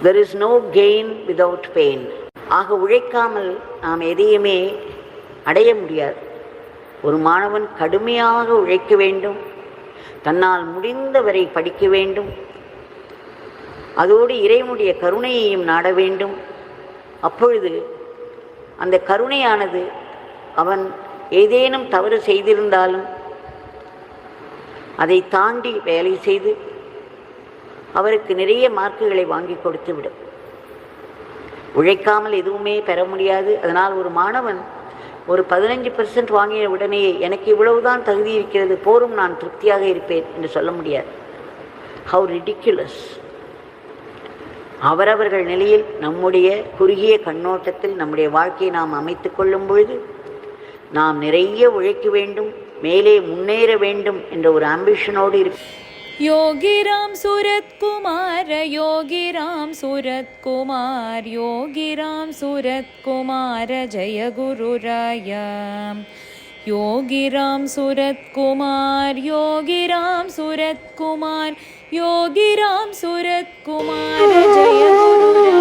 There is no gain without pain. ஆக உழைக்காமல் நாம் எதையுமே அடைய முடியாது. ஒரு மாணவன் கடுமையாக உழைக்க வேண்டும், தன்னால் முடிந்தவரை படிக்க வேண்டும், அதோடு இறைவனுடைய கருணையையும் நாட வேண்டும். அப்பொழுது அந்த கருணையானது அவன் ஏதேனும் தவறு செய்திருந்தாலும் அதை தாண்டி வேலை செய்து அவருக்கு நிறைய மார்க்குகளை வாங்கி கொடுத்து விடும். உழைக்காமல் எதுவுமே பெற முடியாது. அதனால் ஒரு மாணவன் ஒரு 15% வாங்கிய உடனே எனக்கு இவ்வளவுதான் தகுதி இருக்கிறது, போரும், நான் திருப்தியாக இருப்பேன் என்று சொல்ல முடியாது. How ridiculous! அவரவர்கள் நிலையில் நம்முடைய குறுகிய கண்ணோட்டத்தில் நம்முடைய வாழ்க்கையை நாம் அமைத்து கொள்ளும் பொழுது நாம் நிறைய உழைக்க வேண்டும், மேலே முன்னேற வேண்டும் என்ற ஒரு ஆம்பிஷனோடு இருக்கு. योगिराम सूरत कुमार, योगिराम सूरत कुमार, योगिराम सूरत कुमार जय गुरुराय. योगिराम सूरत कुमार, योगिराम सूरत कुमार, योगिराम सूरत कुमार जय गुरुराय.